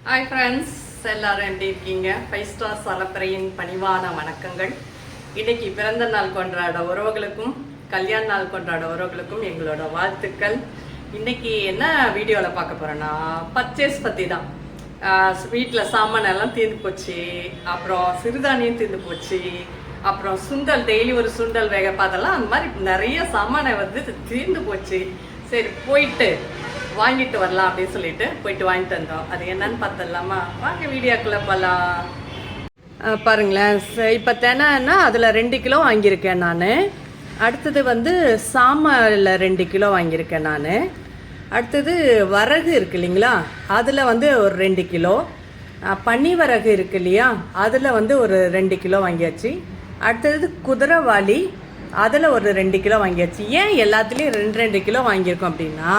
Hi friends, எல்லாரும் எப்படி இருக்கீங்க? 5 ஸ்டார் சலப்பறையின் பணிவான வணக்கங்கள். இன்னைக்கு பிறந்த நாள் கொண்டாட உறவுகளுக்கும் கல்யாண நாள் கொண்டாட உறவுகளுக்கும் எங்களோட வாழ்த்துக்கள். இன்னைக்கு என்ன வீடியோவில் பார்க்க போகிறோன்னா பர்ச்சேஸ் பற்றி தான். வீட்டில் சாமான் எல்லாம் தீர்ந்து போச்சு, அப்புறம் சிறுதானியம் தீர்ந்து போச்சு, அப்புறம் சுண்டல் டெய்லி ஒரு சுண்டல் வேக பார்த்தலாம், அந்த மாதிரி நிறைய சாமானை தீர்ந்து போச்சு. சரி, போயிட்டு வாங்கிட்டு வரலாம் அப்படின்னு சொல்லிட்டு போயிட்டு வாங்கிட்டு வந்தோம். அது என்னன்னு பார்த்துடலாமா? வாங்க வீடியோக்குள்ளே போகலாம். பாருங்களேன், இப்போ தினைன்னா அதில் 2 கிலோ வாங்கியிருக்கேன் நான். அடுத்தது சாமானில் 2 கிலோ வாங்கியிருக்கேன் நான். அடுத்தது வரகு இருக்கு இல்லைங்களா, அதில் ஒரு 2 கிலோ. பனி வரகு இருக்கு இல்லையா, அதில் ஒரு 2 கிலோ வாங்கியாச்சு. அடுத்தது குதிரைவாளி, அதில் ஒரு 2 கிலோ வாங்கியாச்சு. ஏன் எல்லாத்துலேயும் 2 கிலோ வாங்கியிருக்கோம் அப்படின்னா,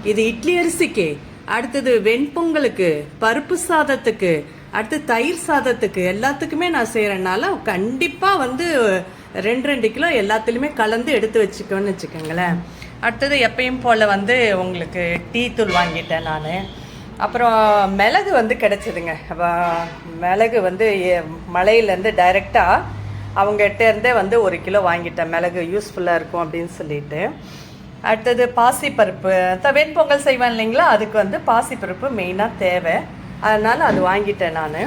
இது இட்லி அரிசிக்கு, அடுத்தது வெண்பொங்கலுக்கு, பருப்பு சாதத்துக்கு, அடுத்து தயிர் சாதத்துக்கு, எல்லாத்துக்குமே நான் செய்கிறனால கண்டிப்பாக 2 கிலோ எல்லாத்துலேயுமே கலந்து எடுத்து வச்சுக்கோன்னு வச்சுக்கோங்களேன். அடுத்தது எப்பயும் போல் உங்களுக்கு டீ தூள் வாங்கிட்டேன் நான். அப்புறம் மிளகு கிடச்சிதுங்க. மிளகு மலையிலேருந்து டைரெக்டாக அவங்ககிட்டேருந்தே 1 கிலோ வாங்கிட்டேன். மிளகு யூஸ்ஃபுல்லாக இருக்கும் அப்படின்னு சொல்லிட்டு. அடுத்தது பாசிப்பருப்பு, வெண்பொங்கல் செய்வேன் இல்லைங்களா, அதுக்கு பாசிப்பருப்பு மெயினாக தேவை, அதனால் அது வாங்கிட்டேன் நான்.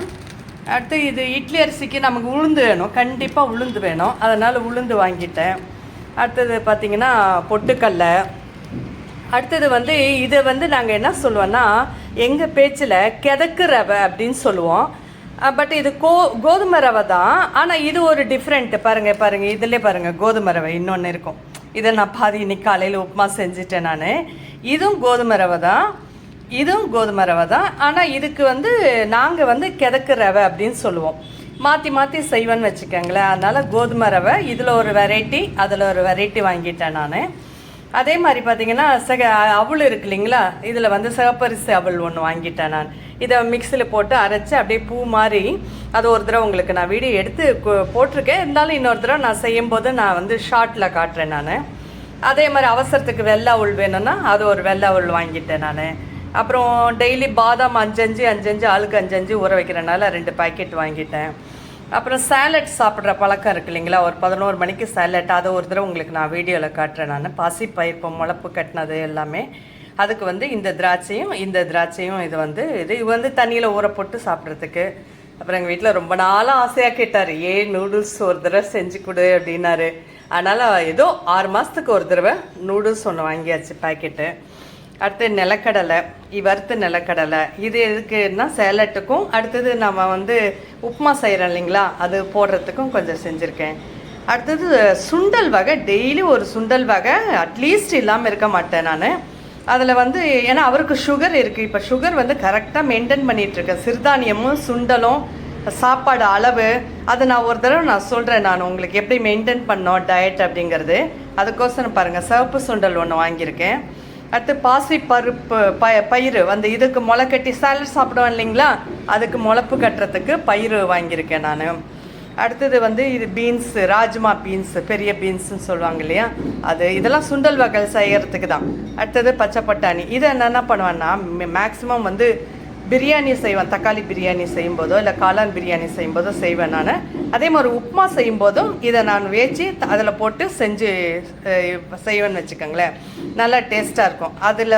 அடுத்து இது இட்லி அரிசிக்கு நமக்கு உளுந்து வேணும், கண்டிப்பாக உளுந்து வேணும், அதனால் உளுந்து வாங்கிட்டேன். அடுத்தது பார்த்திங்கன்னா பொட்டுக்கடலை. அடுத்தது இதை நாங்கள் என்ன சொல்லுவோன்னா, எங்கள் பேச்சில் கிதக்கு ரவை அப்படின்னு சொல்லுவோம். பட் இது கோதுமை ரவை தான், ஆனால் இது ஒரு டிஃப்ரெண்ட்டு. பாருங்கள் இதிலே பாருங்கள், கோதுமை ரவை இன்னொன்று இருக்கும். இதை நான் பாதி இன்னைக்கு காலையில் உப்புமா செஞ்சுட்டேன் நான். இதுவும் கோதுமை ரவை தான், இதுவும் கோதுமை ரவை தான், ஆனால் இதுக்கு நாங்கள் கிதக்கு ரவை அப்படின்னு சொல்லுவோம். மாற்றி மாற்றி செய்வேன்னு வச்சுக்கோங்களேன். அதனால் கோதுமை ரவை இதில் ஒரு வெரைட்டி, அதில் ஒரு வெரைட்டி வாங்கிட்டேன் நான். அதே மாதிரி பார்த்திங்கன்னா அவள் இருக்கு இல்லைங்களா, இதில் சிவப்பரிசி அவள் ஒன்று வாங்கிட்டேன் நான். இதை மிக்சியில் போட்டு அரைச்சி அப்படியே பூ மாதிரி, அது ஒரு தடவை உங்களுக்கு நான் வீடியோ எடுத்து போட்டிருக்கேன். இருந்தாலும் இன்னொரு தடவை நான் செய்யும்போது நான் ஷார்ட்டில் காட்டுறேன் நான். அதே மாதிரி அவசரத்துக்கு வெள்ளை அவள் வேணும்னா அது ஒரு வெள்ளை அவள் வாங்கிட்டேன் நான். அப்புறம் டெய்லி பாதாம் 5 ஆளுக்கு 5 ஊற வைக்கிறனால 2 பாக்கெட் வாங்கிட்டேன். அப்புறம் சேலட் சாப்பிட்ற பழக்கம் இருக்குது இல்லைங்களா, ஒரு 11 மணிக்கு சேலட், அதை ஒரு தடவை உங்களுக்கு நான் வீடியோவில் காட்டுறேன் நான். பாசிப்பயிர்ப்பு முளப்பு கட்டினது எல்லாமே. அதுக்கு இந்த திராட்சையும் இது தண்ணியில் ஊற போட்டு சாப்பிட்றதுக்கு. அப்புறம் எங்கள் வீட்டில் ரொம்ப நாளாக ஆசையாக கேட்டார், நூடுல்ஸ் ஒரு தடவை செஞ்சு கொடு அப்படின்னாரு. அதனால் ஏதோ 6 மாதத்துக்கு ஒரு தடவை நூடுல்ஸ் ஒன்று வாங்கியாச்சு பாக்கெட்டு. அடுத்து நிலக்கடலை, வறுத்த நிலக்கடலை, இது எதுக்குன்னா சேலட்டுக்கும், அடுத்தது நம்ம உப்புமா செய்கிறோம் இல்லைங்களா, அது போடுறதுக்கும் கொஞ்சம் செஞ்சுருக்கேன். அடுத்தது சுண்டல் வகை, டெய்லி ஒரு சுண்டல் வகை அட்லீஸ்ட் இல்லாமல் இருக்க மாட்டேன் நான். அதில் ஏன்னா அவருக்கு சுகர் இருக்குது, இப்போ சுகர் கரெக்டாக மெயின்டைன் பண்ணிகிட்ருக்கேன். சிறுதானியமும் சுண்டலும் சாப்பாடு அளவு, அது நான் ஒரு தடவை நான் சொல்கிறேன் நான் உங்களுக்கு எப்படி மெயின்டைன் பண்ணோம் டயட் அப்படிங்கிறது. அதுக்கோசரம் பாருங்கள், சிவப்பு சுண்டல் ஒன்று வாங்கியிருக்கேன். அடுத்து பாசி பருப்பு பயிறு இதுக்கு முளை கட்டி சாலட் சாப்பிடுவோம் இல்லைங்களா, அதுக்கு முளப்பு கட்டுறதுக்கு பயிறு வாங்கியிருக்கேன் நான். அடுத்தது இது பீன்ஸு, ராஜ்மா பீன்ஸு, பெரிய பீன்ஸுன்னு சொல்லுவாங்க இல்லையா, இதெல்லாம் சுண்டல் வகை செய்கிறதுக்கு தான். அடுத்தது பச்சை பட்டாணி. இதை என்ன பண்ணுவேன்னா, மேக்ஸிமம் பிரியாணி செய்வேன், தக்காளி பிரியாணி செய்யும்போதோ இல்லை காளான் பிரியாணி செய்யும்போதோ செய்வேன் நான். அதே மாதிரி உப்புமா செய்யும்போதும் இதை நான் வேச்சு அதில் போட்டு செஞ்சு செய்வேன்னு வச்சுக்கோங்களேன், நல்லா டேஸ்ட்டாக இருக்கும். அதில்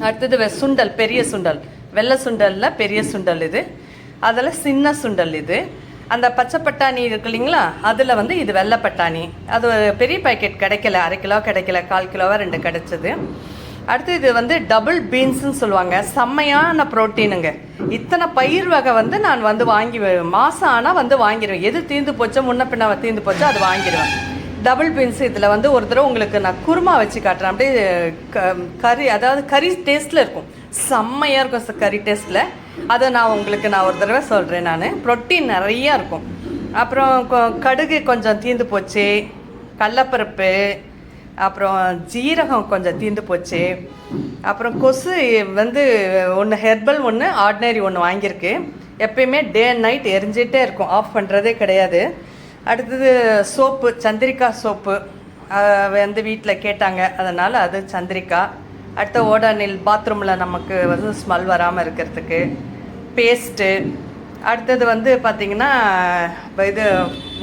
அடுத்தது சுண்டல், பெரிய சுண்டல், வெள்ளை சுண்டலில் பெரிய சுண்டல் இது, அதில் சின்ன சுண்டல் இது. அந்த பச்சை பட்டாணி இருக்கு இல்லைங்களா, அதில் இது வெள்ளை பட்டாணி. அது பெரிய பேக்கெட் கிடைக்கல, 1/2 கிலோ கிடைக்கல, 1/4 கிலோவாக 2 கிடச்சிது. அடுத்து இது டபுள் பீன்ஸுன்னு சொல்லுவாங்க, செம்மையான ப்ரோட்டீனுங்க. இத்தனை பயிர் வகை நான் வாங்கி மாதம் ஆனால் வாங்கிடுவேன். எது தீர்ந்து போச்சோ, முன்ன பின்ன தீர்ந்து போச்சோ அது வாங்கிடுவேன். டபுள் பீன்ஸ் இதில் ஒரு தடவை உங்களுக்கு நான் குருமா வச்சு காட்டுறேன். அப்படியே கறி, அதாவது கறி டேஸ்ட்டில் இருக்கும், செம்மையாக இருக்கும் கறி டேஸ்ட்டில். அதை நான் உங்களுக்கு ஒரு தடவை சொல்கிறேன் நான். ப்ரோட்டீன் நிறையா இருக்கும். அப்புறம் கடுகு கொஞ்சம் தீர்ந்து போச்சு, கடலப்பருப்பு, அப்புறம் ஜீரகம் கொஞ்சம் தீர்ந்து போச்சு. அப்புறம் கொசு ஒன்று ஹெர்பல், ஒன்று ஆர்டினரி ஒன்று வாங்கியிருக்கு. எப்பயுமே டே அண்ட் நைட் எரிஞ்சிட்டே இருக்கும், ஆஃப் பண்ணுறதே கிடையாது. அடுத்தது சோப்பு, சந்திரிக்கா சோப்பு வீட்டில் கேட்டாங்க, அதனால் அது சந்திரிக்கா. அடுத்த ஓடானில் பாத்ரூமில் நமக்கு வந்து ஸ்மெல் வராமல் இருக்கிறதுக்கு பேஸ்ட்டு. அடுத்தது வந்து பார்த்திங்கன்னா இது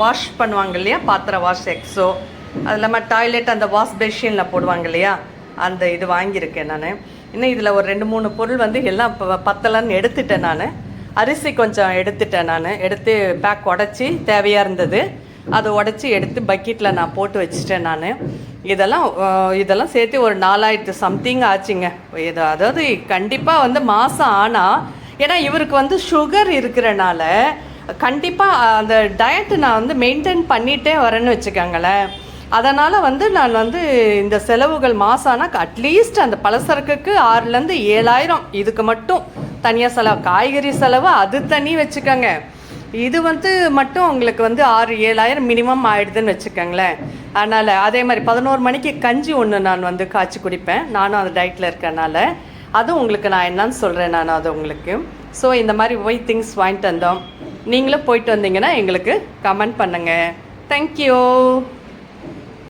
வாஷ் பண்ணுவாங்க இல்லையா, பாத்திரம் வாஷ் எக்ஸோ. அது இல்லாமல் டாய்லெட் அந்த வாஷ் பேஷனில் போடுவாங்க இல்லையா, அந்த இது வாங்கியிருக்கேன் நான். இன்னும் இதில் ஒரு 2-3 பொருள் வந்து எல்லாம் பத்தலன்னு எடுத்துட்டேன் நான். அரிசி கொஞ்சம் எடுத்துட்டேன் நான். எடுத்து பேக் உடச்சி தேவையாக இருந்தது, அதை உடச்சி எடுத்து பக்கெட்டில் நான் போட்டு வச்சுட்டேன் நான். இதெல்லாம் சேர்த்து ஒரு 4000 சம்திங் ஆச்சுங்க. இது அதாவது கண்டிப்பாக வந்து மாதம் ஆனால், ஏன்னா இவருக்கு வந்து சுகர் இருக்கிறனால கண்டிப்பாக அந்த டயட்டு நான் வந்து மெயின்டைன் பண்ணிகிட்டே வரேன்னு வச்சுக்கோங்களேன். அதனால் வந்து நான் வந்து இந்த செலவுகள் மாதம் ஆனால் அட்லீஸ்ட் அந்த பலசரக்குக்கு 6000 to 7000 இதுக்கு மட்டும் தனியாக செலவு. காய்கறி செலவு அது தனி வச்சுக்கோங்க. இது வந்து மட்டும் உங்களுக்கு வந்து 6-7000 மினிமம் ஆகிடுதுன்னு வச்சுக்கோங்களேன். அதனால் அதே மாதிரி 11 மணிக்கு கஞ்சி ஒன்று நான் வந்து காய்ச்சி குடிப்பேன். நானும் அந்த டயட்டில் இருக்கனால அதுவும் உங்களுக்கு நான் என்னன்னு சொல்கிறேன் நான் அது உங்களுக்கு. ஸோ இந்த மாதிரி போய் திங்ஸ் வாங்கிட்டு வந்தோம். நீங்களும் போயிட்டு வந்தீங்கன்னா எங்களுக்கு கமெண்ட் பண்ணுங்கள். தேங்க்யூ.